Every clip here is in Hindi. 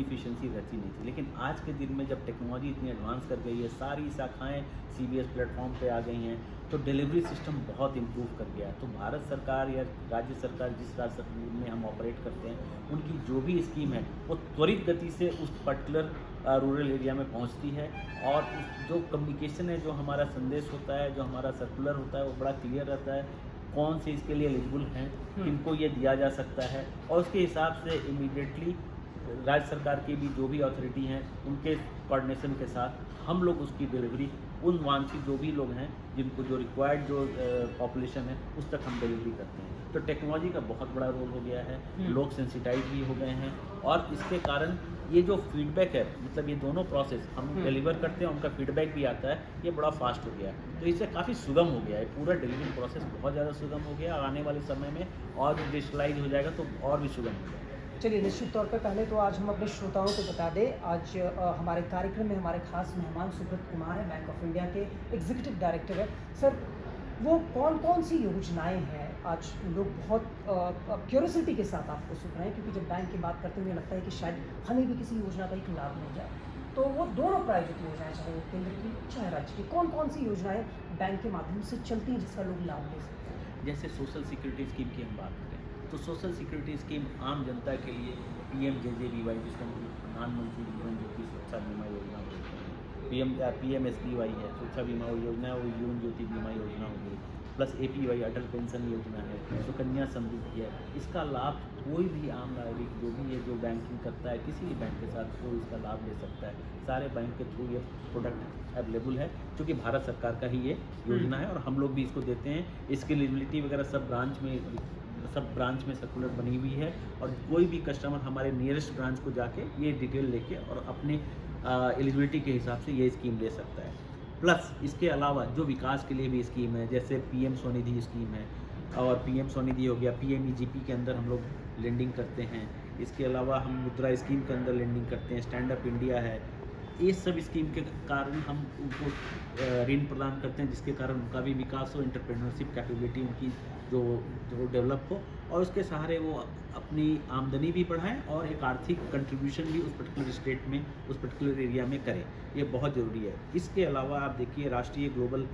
इफ़िशिएंसी रहती नहीं थी। लेकिन आज के दिन में जब टेक्नोलॉजी इतनी एडवांस कर गई है, सारी शाखाएँ सीबीएस प्लेटफ़ॉर्म पे आ गई हैं, तो डिलीवरी सिस्टम बहुत इम्प्रूव कर गया है। तो भारत सरकार या राज्य सरकार, जिस राज्य में हम ऑपरेट करते हैं, उनकी जो भी स्कीम है, वो त्वरित गति से उस पर्टिकुलर रूरल एरिया में पहुँचती है। और उस जो कम्युनिकेशन है, जो हमारा संदेश होता है, जो हमारा सर्कुलर होता है, वो बड़ा क्लियर रहता है, कौन से इसके लिए एलिजिबल हैं, किनको ये दिया जा सकता है, और उसके हिसाब से इमीडिएटली राज्य सरकार की भी जो भी अथॉरिटी हैं, उनके कोऑर्डिनेशन के साथ हम लोग उसकी डिलीवरी उन वांछित जो भी लोग हैं, जिनको जो रिक्वायर्ड जो पॉपुलेशन है, उस तक हम डिलीवरी करते हैं। तो टेक्नोलॉजी का बहुत बड़ा रोल हो गया है, लोग सेंसिटाइज भी हो गए हैं, और इसके कारण ये जो फीडबैक है, मतलब ये दोनों प्रोसेस हम डिलीवर करते हैं, उनका फीडबैक भी आता है, ये बड़ा फास्ट हो गया है। तो इससे काफ़ी सुगम हो गया है, पूरा डिलीवरी प्रोसेस बहुत ज़्यादा सुगम हो गया, और आने वाले समय में और भी डिजिटलाइज हो जाएगा तो और भी सुगम हो जाएगा। चलिए, निश्चित तौर पे पहले तो आज हम अपने श्रोताओं को बता दें, आज हमारे कार्यक्रम में हमारे खास मेहमान सुब्रत कुमार हैं, बैंक ऑफ इंडिया के एग्जीक्यूटिव डायरेक्टर हैं। सर, वो कौन-कौन सी योजनाएं हैं, आज लोग बहुत क्यूरियोसिटी के साथ आपको सुन रहे हैं, क्योंकि जब बैंक की बात करते हैं मुझे लगता है कि शायद हमें भी किसी योजना का एक लाभ मिल जाए। तो वो दोनों प्रायोजित योजनाएं, चाहे वो केंद्र की चाहे राज्य की, कौन-कौन सी योजनाएं बैंक के माध्यम से चलती हैं जिसका लोग लाभ ले सकते हैं? जैसे सोशल सिक्योरिटी स्कीम की हम बात करें, तो सोशल सिक्योरिटी स्कीम आम जनता के लिए पीएमजेजेबीवाई, जिसको हम प्रधानमंत्री जीवन ज्योति सुरक्षा बीमा योजना बोलते हैं, पीएमएसबीवाई है, सुरक्षा बीमा योजना, और जीवन ज्योति बीमा योजना हो गई, प्लस एपीवाई अटल पेंशन योजना है, सुकन्या समृद्धि है। इसका लाभ कोई भी आम नागरिक जो भी है, जो बैंकिंग करता है किसी भी बैंक के साथ, वो इसका लाभ ले सकता है। सारे बैंक के थ्रू ये प्रोडक्ट अवेलेबल है, क्योंकि भारत सरकार का ही ये योजना है, और हम लोग भी इसको देते हैं। इसकी एलिजिबिलिटी वगैरह सब ब्रांच में सर्कुलर बनी हुई है, और कोई भी कस्टमर हमारे नियरेस्ट ब्रांच को जाके ये डिटेल लेके और अपने एलिजिबिलिटी के हिसाब से ये स्कीम ले सकता है। प्लस इसके अलावा जो विकास के लिए भी स्कीम है, जैसे पीएम स्वनिधि स्कीम है, और पीएम स्वनिधि हो गया, पीएमईजीपी के अंदर हम लोग लेंडिंग करते हैं। इसके अलावा हम मुद्रा स्कीम के अंदर लेंडिंग करते हैं, स्टैंड अप इंडिया है। ये सब स्कीम के कारण हम उनको ऋण प्रदान करते हैं, जिसके कारण उनका भी विकास हो, एंटरप्रेन्योरशिप कैपेबिलिटी उनकी जो डेवलप हो, और उसके सहारे वो अपनी आमदनी भी बढ़ाएं और एक आर्थिक कंट्रीब्यूशन भी उस पर्टिकुलर स्टेट में, उस पर्टिकुलर एरिया में करें। ये बहुत ज़रूरी है। इसके अलावा आप देखिए, राष्ट्रीय ग्लोबल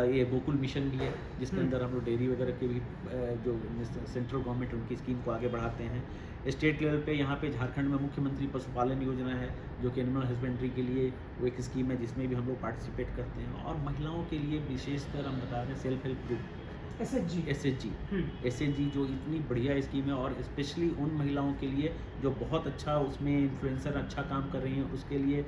ये गोकुल मिशन भी है, जिसके अंदर हम लोग डेयरी वगैरह के भी जो सेंट्रल गवर्नमेंट उनकी स्कीम को आगे बढ़ाते हैं। स्टेट लेवल पे यहाँ पे झारखंड में मुख्यमंत्री पशुपालन योजना है, जो कि एनिमल हस्बेंड्री के लिए वो एक स्कीम है, जिसमें भी हम लोग पार्टिसिपेट करते हैं। और महिलाओं के लिए विशेषकर हम बता रहे हैं सेल्फ हेल्प ग्रुप, एसएचजी जो इतनी बढ़िया स्कीम है, और स्पेशली उन महिलाओं के लिए जो बहुत अच्छा उसमें इन्फ्लुएंसर अच्छा काम कर रही हैं, उसके लिए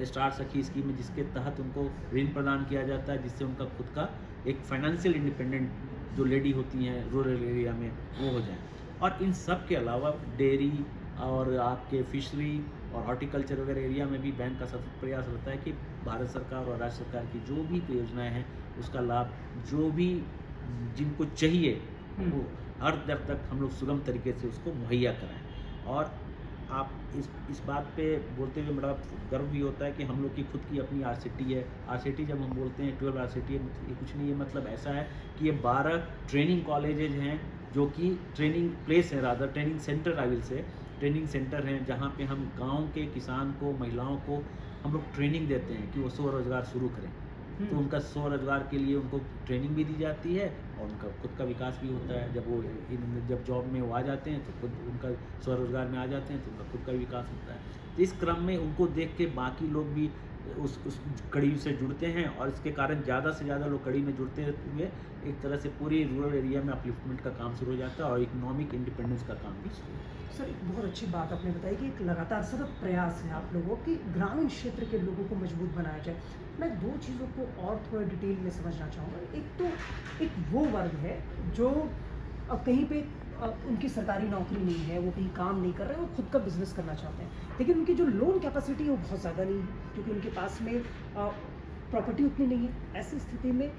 स्टार सखी स्कीम है, जिसके तहत उनको ऋण प्रदान किया जाता है, जिससे उनका खुद का एक फाइनेंशियल इंडिपेंडेंट जो लेडी होती हैं रूरल एरिया में, वो हो जाए। और इन सब के अलावा डेयरी और आपके फिशरी और हॉर्टिकल्चर वगैरह एरिया में भी बैंक का सतत प्रयास रहता है कि भारत सरकार और राज्य सरकार की जो भी योजनाएं हैं, उसका लाभ जो भी जिनको चाहिए, वो हर दर तक हम लोग सुगम तरीके से उसको मुहैया कराएं। और आप इस बात पे बोलते हुए बड़ा गर्व भी होता है कि हम लोग की खुद की अपनी आरसीटी है। आरसीटी जब हम बोलते हैं 12 आरसीटी, ये कुछ नहीं है, मतलब ऐसा है कि ये 12 ट्रेनिंग कॉलेजेज हैं, जो कि ट्रेनिंग प्लेस है, rather training centre, I will say training centre हैं, जहाँ पे हम गांव के किसान को, महिलाओं को हम लोग ट्रेनिंग देते हैं कि वो स्वरोजगार शुरू करें। तो उनका स्वरोजगार के लिए उनको ट्रेनिंग भी दी जाती है, और उनका खुद का विकास भी होता है। जब जॉब में वो आ जाते हैं, तो खुद उनका स्वरोजगार में आ जाते हैं, तो उनका खुद का विकास होता है। तो इस क्रम में उनको देख के बाकी लोग भी उस कड़ी से जुड़ते हैं, और इसके कारण ज़्यादा से ज़्यादा लोग कड़ी में जुड़ते हुए एक तरह से पूरी रूरल एरिया में अपलिफ्टमेंट का काम शुरू हो जाता है, और इकोनॉमिक इंडिपेंडेंस का काम भी शुरू हो जाता है। सर, एक बहुत अच्छी बात आपने बताई कि एक लगातार सतत प्रयास है आप लोगों की ग्रामीण क्षेत्र के लोगों को मजबूत बनाया जाए। मैं दो चीज़ों को और थोड़ा डिटेल में समझना चाहूँगा। एक तो एक वो वर्ग है जो कहीं पे उनकी सरकारी नौकरी नहीं है, वो कहीं काम नहीं कर रहे हैं, वो खुद का बिजनेस करना चाहते हैं, लेकिन उनकी जो लोन कैपेसिटी है वो बहुत ज़्यादा नहीं है, क्योंकि उनके पास में प्रॉपर्टी उतनी नहीं है। ऐसी स्थिति में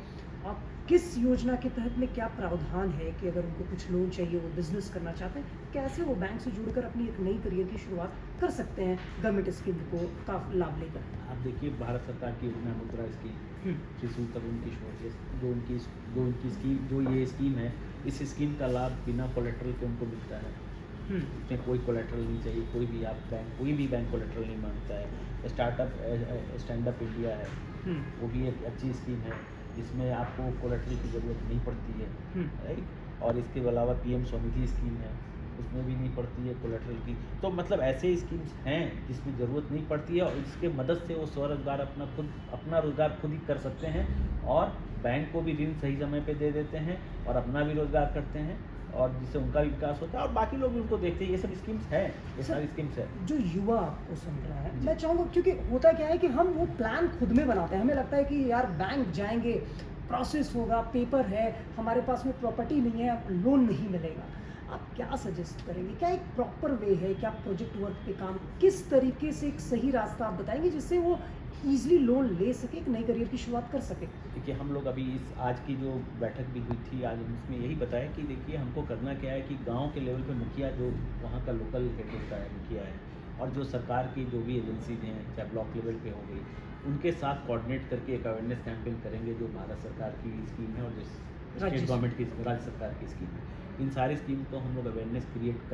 किस योजना के तहत में क्या प्रावधान है कि अगर उनको कुछ लोन चाहिए, वो बिजनेस करना चाहते हैं, कैसे वो बैंक से जुड़कर अपनी एक नई करियर की शुरुआत कर सकते हैं गवर्नमेंट स्कीम को का लाभ लेकर? आप देखिए, भारत सरकार की योजना मुद्रा स्कीम, शिशु तरुण किशोर, जो ये स्कीम है, इस स्कीम का लाभ बिना कोलेट्रल के उनको मिलता है। उसमें कोई कोलेट्रल नहीं चाहिए, कोई भी बैंक कोलेट्रल नहीं मांगता है। स्टार्टअप स्टैंड अप इंडिया है, वो भी एक अच्छी स्कीम है जिसमें आपको कोलेट्रल की ज़रूरत नहीं पड़ती है, राइट। और इसके अलावा पीएम स्वनिधि स्कीम है, उसमें भी नहीं पड़ती है कोलेट्रल की। तो मतलब ऐसे स्कीम्स हैं जिसमें ज़रूरत नहीं पड़ती है और इसके मदद से वो स्वरोजगार अपना रोज़गार खुद ही कर सकते हैं और बैंक को भी ऋण सही समय पे दे देते हैं और अपना भी रोज़गार करते हैं और जिससे उनका भी विकास होता है और बाकी लोग भी उनको देखते हैं। ये सब स्कीम्स हैं, ये सारी स्कीम्स है। जो युवा आपको सुन रहा है, मैं चाहूँगा, क्योंकि होता क्या है कि हम वो प्लान खुद में बनाते हैं, हमें लगता है कि यार बैंक जाएंगे, प्रोसेस होगा, पेपर है, हमारे पास में प्रॉपर्टी नहीं है, लोन नहीं मिलेगा। आप क्या सजेस्ट करेंगे? क्या एक प्रॉपर वे है? क्या प्रोजेक्ट वर्क पे काम, किस तरीके से एक सही रास्ता आप बताएंगे जिससे वो ईजिली लोन ले सके, एक नए करियर की शुरुआत कर सके? देखिए, हम लोग अभी आज की जो बैठक भी हुई थी, आज हम इसमें यही बताया कि देखिए हमको करना क्या है कि गांव के लेवल पे मुखिया, जो वहाँ का लोकल हेड होता है, मुखिया है, और जो सरकार की जो भी एजेंसीज हैं, चाहे ब्लॉक लेवल पे हो गई, उनके साथ कोऑर्डिनेट करके एक अवेयरनेस कैंपेन करेंगे जो भारत सरकार की स्कीम है और जो स्टेट गवर्नमेंट की, राज्य सरकार की स्कीम है। इन सारी स्कीम को हम लोग अवेयरनेस क्रिएट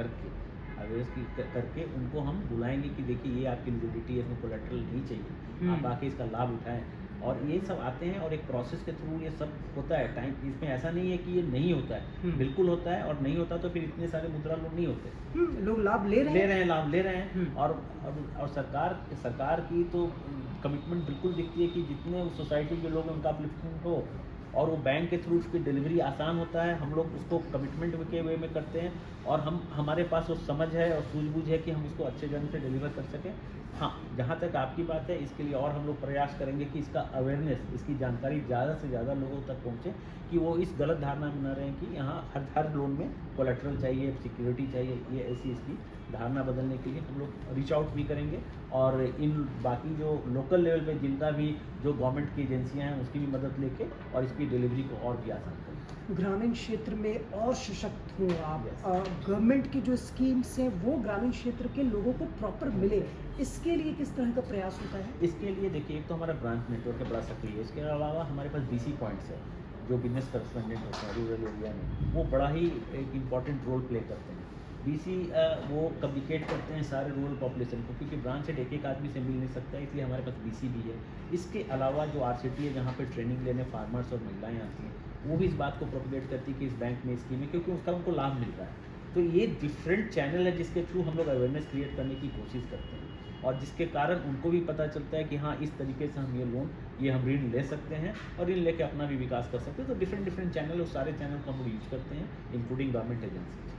करके उनको हम बुलाएंगे कि देखिए ये आपकी एलिजिबिलिटी है, इसमें कोलेट्रल नहीं चाहिए, आप आके इसका लाभ उठाएं। और ये सब आते हैं और एक प्रोसेस के थ्रू ये सब होता है। टाइम इसमें ऐसा नहीं है कि ये नहीं होता है, बिल्कुल होता है, और नहीं होता तो फिर इतने सारे मुद्रा लोन नहीं होते। लोग लाभ ले रहे हैं, लाभ ले रहे हैं। और सरकार की तो कमिटमेंट बिल्कुल दिखती है कि जितने उस सोसाइटी के लोग हैं उनका अपलिफ्टमेंट हो, और वो बैंक के थ्रू उसकी डिलीवरी आसान होता है। हम लोग उसको कमिटमेंट के वे में करते हैं और हमारे पास वो समझ है और सूझबूझ है कि हम उसको अच्छे ढंग से डिलीवर कर सकें। हाँ, जहाँ तक आपकी बात है, इसके लिए और हम लोग प्रयास करेंगे कि इसका अवेयरनेस, इसकी जानकारी ज़्यादा से ज़्यादा लोगों तक पहुँचे, कि वो इस गलत धारणा में न रहें कि यहाँ हर लोन में कोलेट्रल चाहिए, सिक्योरिटी चाहिए। ये ऐसी इसकी धारणा बदलने के लिए हम लोग रीच आउट भी करेंगे और इन बाकी जो लोकल लेवल पे जिनका भी जो गवर्नमेंट की एजेंसियां हैं उसकी भी मदद लेके और इसकी डिलीवरी को और भी आसान करेंगे। ग्रामीण क्षेत्र में और सशक्त हो आप, गवर्नमेंट की जो स्कीम्स हैं वो ग्रामीण क्षेत्र के लोगों को प्रॉपर मिले, इसके लिए किस तरह का प्रयास होता है? इसके लिए देखिए, एक तो हमारा ब्रांच नेटवर्क है बड़ा सक्रिय है। इसके अलावा हमारे पास BC पॉइंट्स है, जो बिजनेस करस्पॉन्डेंट होते हैं रूरल एरिया में, वो बड़ा ही एक इम्पॉर्टेंट रोल प्ले करते हैं। BC वो कम्युनिकेट करते हैं सारे रूरल पॉपुलेशन को, क्योंकि ब्रांच हेड एक आदमी से मिल नहीं सकता, इसलिए हमारे पास BC भी है। इसके अलावा जो RCT है, जहाँ पे ट्रेनिंग लेने फार्मर्स और महिलाएं आती हैं, वो भी इस बात को प्रोपगेट करती है कि इस बैंक में स्कीम है, क्योंकि उसका उनको लाभ मिल रहा है। तो ये डिफरेंट चैनल है जिसके थ्रू हम लोग अवेयरनेस क्रिएट करने की कोशिश करते हैं और जिसके कारण उनको भी पता चलता है कि हाँ, इस तरीके से हम ये हम ऋण ले सकते हैं और ऋण लेके अपना भी विकास कर सकते हैं। तो डिफरेंट चैनल, उस सारे चैनल को हम लोग यूज करते हैं, इंक्लूडिंग गवर्नमेंट एजेंसी।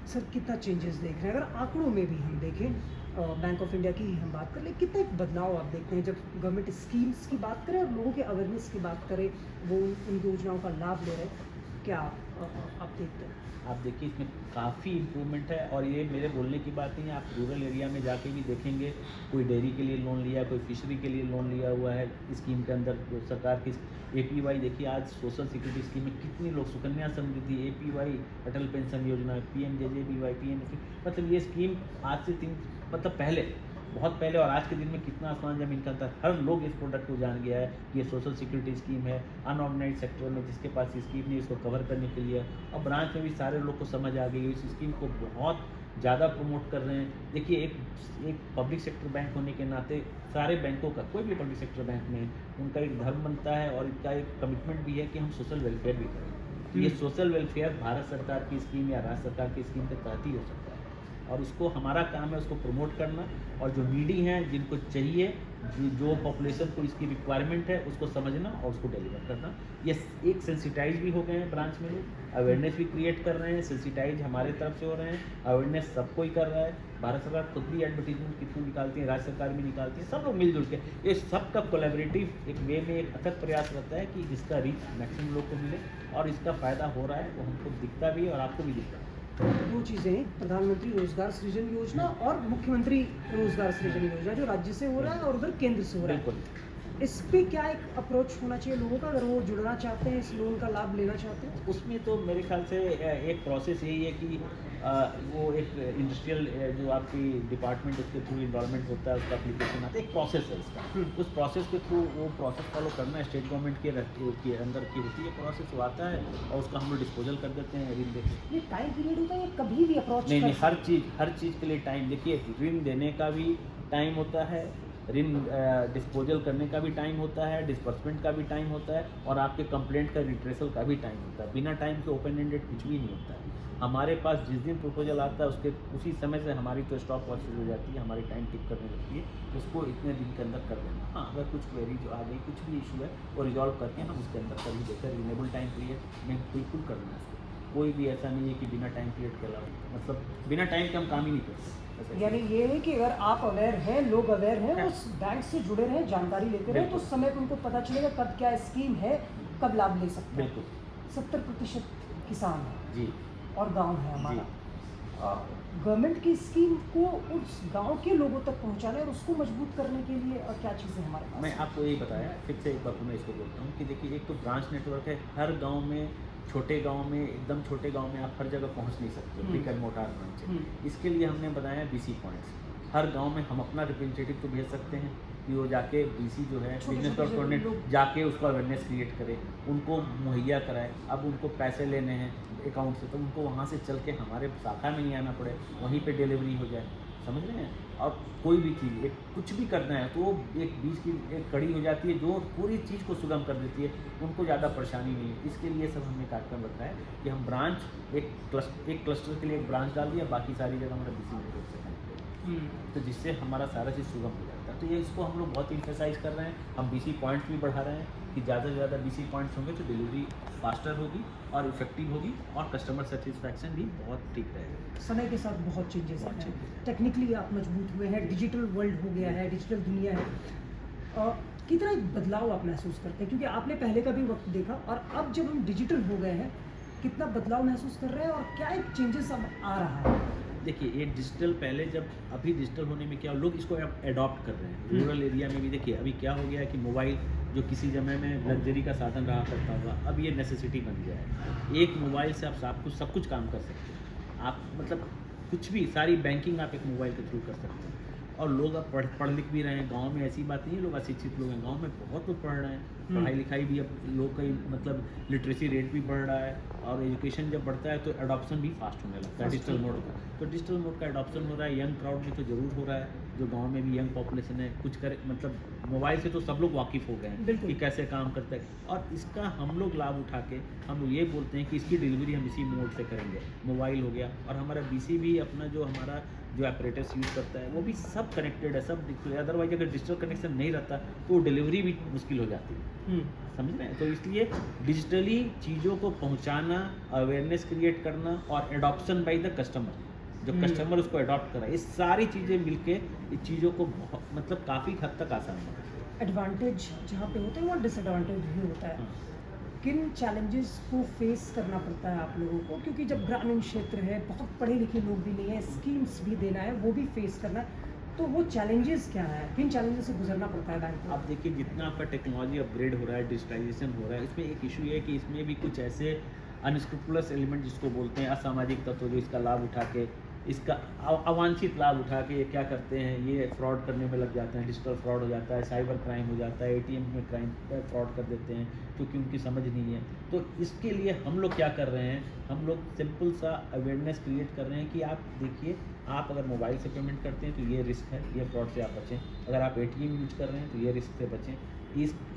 सर, कितना चेंजेस देख रहे हैं? अगर आंकड़ों में भी हम देखें, बैंक ऑफ इंडिया की ही हम बात कर लें, कितना एक बदलाव आप देखते हैं जब गवर्नमेंट स्कीम्स की बात करें और लोगों के अवेयरनेस की बात करें, वो उन योजनाओं का लाभ ले रहे हैं, क्या आप देखते हैं? आप देखिए, इसमें काफ़ी इम्प्रूवमेंट है और ये मेरे बोलने की बात नहीं है। आप रूरल एरिया में जाके भी देखेंगे, कोई डेयरी के लिए लोन लिया, कोई फिशरी के लिए लोन लिया हुआ है स्कीम के अंदर। जो सरकार की APY, देखिए आज सोशल सिक्योरिटी स्कीम में कितनी लोग, सुकन्या समृद्धि, APY, अटल पेंशन योजना, PMJJBY, PMSY, मतलब ये स्कीम आज से बहुत पहले और आज के दिन में कितना आसमान ज़मीन का अंतर। हर लोग इस प्रोडक्ट को जान गया है कि ये सोशल सिक्योरिटी स्कीम है। अनऑर्गेनाइज सेक्टर में जिसके पास ये स्कीम नहीं, इसको कवर करने के लिए, और ब्रांच में भी सारे लोग को समझ आ गई है, इस स्कीम को बहुत ज़्यादा प्रमोट कर रहे हैं। देखिए, एक पब्लिक सेक्टर बैंक होने के नाते सारे बैंकों का, कोई भी पब्लिक सेक्टर बैंक में, उनका एक धर्म बनता है और इनका एक कमिटमेंट भी है कि हम सोशल वेलफेयर भी करें। तो ये सोशल वेलफेयर भारत सरकार की स्कीम या राज्य सरकार की स्कीम के तहत ही हो सकता है और उसको हमारा काम है उसको प्रमोट करना, और जो नीडी हैं, जिनको चाहिए, जो पॉपुलेशन को इसकी रिक्वायरमेंट है, उसको समझना और उसको डिलीवर करना। ये एक सेंसिटाइज भी हो गए हैं ब्रांच में, लोग अवेयरनेस भी क्रिएट कर रहे हैं, सेंसिटाइज हमारे तरफ से हो रहे हैं, अवेयरनेस सबको ही कर रहा है। भारत सरकार खुद भी एडवर्टीजमेंट कितनी निकालती है, राज्य सरकार भी निकालती है, सब लोग मिलजुल के, ये सबका कोलैबोरेटिव एक वे में एक अथक प्रयास रहता है कि इसका रीच मैक्सिमम लोग को मिले, और इसका फ़ायदा हो रहा है, वो हमको दिखता भी है और आपको भी दिखता है। दो चीज़ें हैं, प्रधानमंत्री रोजगार सृजन योजना और मुख्यमंत्री रोजगार सृजन योजना, जो राज्य से हो रहा है और उधर केंद्र से हो रहा है। बिल्कुल। इस पे क्या एक अप्रोच होना चाहिए लोगों का, अगर वो जुड़ना चाहते हैं, इस लोन का लाभ लेना चाहते हैं? उसमें तो मेरे ख्याल से एक प्रोसेस यही है कि वो एक इंडस्ट्रियल जो आपकी डिपार्टमेंट उसके थ्रू इन्वॉल्वमेंट होता है, उसका एप्लीकेशन आता है, एक प्रोसेस है उसका। उस प्रोसेस के थ्रू वो प्रोसेस फॉलो करना है, स्टेट गवर्नमेंट के अंदर की होती है प्रोसेस, वो आता है और उसका हम लोग डिस्पोजल कर देते हैं ऋण देके। ये टाइम पीरियड होता है या कभी भी अप्रोच नहीं कर नहीं, हर चीज़ के लिए टाइम, देखिए ऋण देने का भी टाइम होता है, ऋण डिस्पोजल करने का भी टाइम होता है, डिस्बर्समेंट का भी टाइम होता है, और आपके कंप्लेंट का रिट्रेसल का भी टाइम होता है। बिना टाइम के ओपन एंडेड कुछ भी नहीं होता है। हमारे पास जिस दिन प्रपोजल आता है उसके उसी समय से हमारी तो स्टॉप वॉच शुरू हो जाती है, हमारी टाइम टिक करने लगती है, उसको इतने दिन के अंदर कर देना। हाँ, अगर कुछ क्वेरी जो आ गई, कुछ भी इशू है वो रिजॉल्व करके हम उसके अंदर कर ही देते हैं। रिजनेबल टाइम पीरियड में बिल्कुल करना है उसको, कोई भी ऐसा नहीं है कि बिना टाइम पीरियड के अलावा, मतलब बिना टाइम के हम काम ही नहीं करते। ऐसा यानी ये है कि अगर आप अवेयर हैं, लोग अवेयर हैं, उस बैंक से जुड़े रहें, जानकारी लेते रहें, तो बिल्कुल। समय पर उनको पता चलेगा कब क्या स्कीम है, कब लाभ ले सकते हैं। बिल्कुल 70% किसान है जी और गांव है जी। हमारा। गवर्नमेंट की स्कीम को उस गांव के लोगों तक पहुंचाने और उसको मजबूत करने के लिए क्या चीज़ें हमारे पास मैं हैं? आपको यही बताया, फिर से एक बार मैं इसको बोलता हूँ कि देखिए, एक तो ब्रांच नेटवर्क है हर गांव में, छोटे गांव में, एकदम छोटे गांव में आप हर जगह पहुंच नहीं सकते ब्रिक एंड मोटार ब्रांच है। इसके लिए हमने बनाया बीसी पॉइंट्स। हर गांव में हम अपना रिप्रेजेंटेटिव तो भेज सकते हैं कि वो जाके बीसी जो है छोटे बिजनेस छोटे जो कॉर्पोरेट लोग- जाके उसका अवेयरनेस क्रिएट करे, उनको मुहैया कराए। अब उनको पैसे लेने हैं अकाउंट से, तो उनको वहाँ से चल के हमारे शाखा में नहीं आना पड़े, वहीं पे डिलीवरी हो जाए। समझ रहे हैं? और कोई भी चीज़, एक कुछ भी करना है तो वो एक बीच की एक कड़ी हो जाती है जो पूरी चीज़ को सुगम कर देती है, उनको ज़्यादा परेशानी नहीं है। इसके लिए सब हमने कार्यक्रम रखा है कि हम ब्रांच एक क्लस्टर के लिए एक ब्रांच डाल दिया, बाकी सारी जगह हमारा बीसी नेटवर्क से कनेक्टेड है, तो जिससे हमारा सारा चीज़ सुगम हो जाता है। तो ये इसको हम लोग बहुत इंफेसाइज कर रहे हैं, हम बीसी पॉइंट्स भी बढ़ा रहे हैं कि ज़्यादा से ज़्यादा बीसी पॉइंट्स होंगे तो डिलीवरी फास्टर होगी और इफेक्टिव होगी और कस्टमर सेटिस्फैक्शन भी बहुत ठीक रहेगा। समय के साथ बहुत चेंजेस बहुत हैं, changes। टेक्निकली आप मजबूत हुए हैं, डिजिटल वर्ल्ड हो गया है, डिजिटल दुनिया है। कितना एक बदलाव आप महसूस करते हैं, क्योंकि आपने पहले का भी वक्त देखा और अब जब हम डिजिटल हो गए हैं, कितना बदलाव महसूस कर रहे हैं और क्या एक चेंजेस अब आ रहा है? देखिए, ये डिजिटल पहले जब अभी डिजिटल होने में क्या लोग इसको एडॉप्ट कर रहे हैं। रूरल एरिया में भी देखिए अभी क्या हो गया है कि मोबाइल जो किसी समय में लग्जरी का साधन रहा करता हुआ, अब ये नेसेसिटी बन गया है। एक मोबाइल से आप सब कुछ काम कर सकते हैं। आप मतलब कुछ भी, सारी बैंकिंग आप एक मोबाइल के थ्रू कर सकते हैं। और लोग अब पढ़ लिख भी रहे हैं। गांव में ऐसी बात नहीं है लोग अशिक्षित लोग हैं, गांव में बहुत लोग पढ़ रहे हैं। पढ़ाई लिखाई भी अब लोग का मतलब लिटरेसी रेट भी बढ़ रहा है, और एजुकेशन जब बढ़ता है तो अडॉप्शन भी फास्ट होने लगता है डिजिटल मोड का। तो डिजिटल मोड का अडॉप्शन हो रहा है, यंग क्राउड में तो ज़रूर हो रहा है, जो गांव में भी यंग पॉपुलेशन है। कुछ करे मतलब मोबाइल से तो सब लोग वाकिफ़ हो गए हैं बिल्कुल। कि कैसे काम करता है, और इसका हम लोग लाभ उठा के हम लोग ये बोलते हैं कि इसकी डिलीवरी हम इसी मोड से करेंगे। मोबाइल हो गया, और हमारा बीसी भी अपना जो हमारा जो एपरेटस यूज़ करता है वो भी सब कनेक्टेड है, सब अदरवाइज अगर डिजिटल कनेक्शन नहीं रहता तो वो डिलीवरी भी मुश्किल हो जाती है। समझ रहे हैं? तो इसलिए डिजिटली चीज़ों को पहुंचाना, अवेयरनेस क्रिएट करना और एडॉप्शन बाय द कस्टमर, जो कस्टमर उसको अडॉप्ट करा, ये सारी चीज़ें मिलके इस चीज़ों को मतलब काफ़ी हद तक आसान बना। एडवांटेज जहाँ पे होते हैं वहाँ डिसएडवांटेज भी होता है। किन चैलेंजेस को फेस करना पड़ता है आप लोगों को, क्योंकि जब ग्रामीण क्षेत्र है, बहुत पढ़े लिखे लोग भी नहीं है, स्कीम्स भी देना है, वो भी फेस करना है, तो वो चैलेंजेस क्या है, किन चैलेंजेस से गुजरना पड़ता है बैंक को? आप देखिए, जितना आपका टेक्नोलॉजी अपग्रेड हो रहा है, डिजिटलाइजेशन हो रहा है, इसमें एक इशू ये है कि इसमें भी कुछ ऐसे अनस्क्रूपुलस एलिमेंट जिसको बोलते हैं, असामाजिक तत्व, जो इसका लाभ उठा के, इसका अवांछित लाभ उठा के क्या करते हैं, ये फ्रॉड करने में लग जाते हैं। डिजिटल फ्रॉड हो जाता है, साइबर क्राइम हो जाता है, एटीएम में क्राइम फ्रॉड कर देते हैं क्योंकि उनकी समझ नहीं है। तो इसके लिए हम लोग क्या कर रहे हैं, हम लोग सिंपल सा अवेयरनेस क्रिएट कर रहे हैं कि आप देखिए, आप अगर मोबाइल से पेमेंट करते हैं तो ये रिस्क है, ये फ्रॉड से आप बचें। अगर आप एटीएम यूज कर रहे हैं तो ये रिस्क से बचें।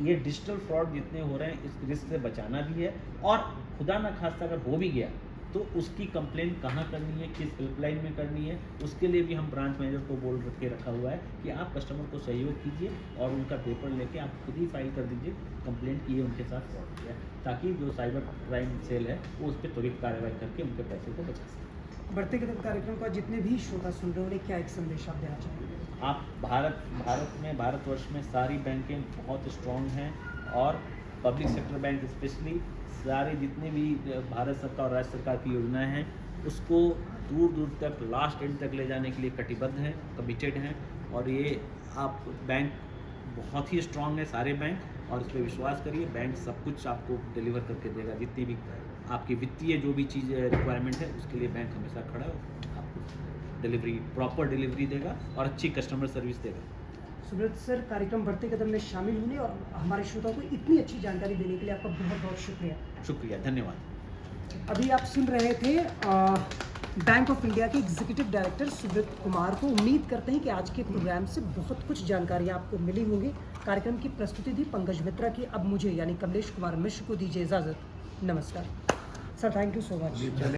ये डिजिटल फ्रॉड जितने हो रहे हैं, इस रिस्क से बचाना भी है, और खुदा ना खास्ता अगर हो भी गया तो उसकी कंप्लेंट कहाँ करनी है, किस हेल्पलाइन में करनी है, उसके लिए भी हम ब्रांच मैनेजर को बोल के रखा हुआ है कि आप कस्टमर को सहयोग कीजिए और उनका पेपर लेके आप खुद ही फाइल कर दीजिए कंप्लेंट की है उनके साथ फ्रॉड किया है, ताकि जो साइबर क्राइम सेल है वो उस पर त्वरित कार्रवाई करके उनके पैसे को बचा सके। बढ़ते कदम कार्यक्रम का जितने भी श्रोता सुन रहे हैं, उन्हें क्या एक संदेश आप देना चाहेंगे? आप भारतवर्ष में सारी बैंकें बहुत स्ट्रॉन्ग हैं, और पब्लिक सेक्टर बैंक स्पेशली सारे जितने भी भारत सरकार और राज्य सरकार की योजनाएं हैं उसको दूर दूर तक, लास्ट एंड तक ले जाने के लिए कटिबद्ध हैं, कमिटेड हैं। और ये आप बैंक बहुत ही स्ट्रांग है सारे बैंक, और इस पर विश्वास करिए, बैंक सब कुछ आपको डिलीवर करके देगा। जितनी भी आपकी वित्तीय जो भी चीज़ रिक्वायरमेंट है उसके लिए बैंक हमेशा खड़ा है, आपको डिलीवरी, प्रॉपर डिलीवरी देगा और अच्छी कस्टमर सर्विस देगा। सुब्रत सर, कार्यक्रम बढ़ते कदम में शामिल होने और हमारे श्रोताओं को इतनी अच्छी जानकारी देने के लिए आपका बहुत बहुत शुक्रिया। शुक्रिया, धन्यवाद। अभी आप सुन रहे थे बैंक ऑफ इंडिया के एग्जीक्यूटिव डायरेक्टर सुब्रत कुमार को। उम्मीद करते हैं कि आज के प्रोग्राम से बहुत कुछ जानकारियाँ आपको मिली होंगी। कार्यक्रम की प्रस्तुति थी पंकज मित्रा की। अब मुझे यानी कमलेश कुमार मिश्र को दीजिए इजाज़त। नमस्कार sir, thank you so much.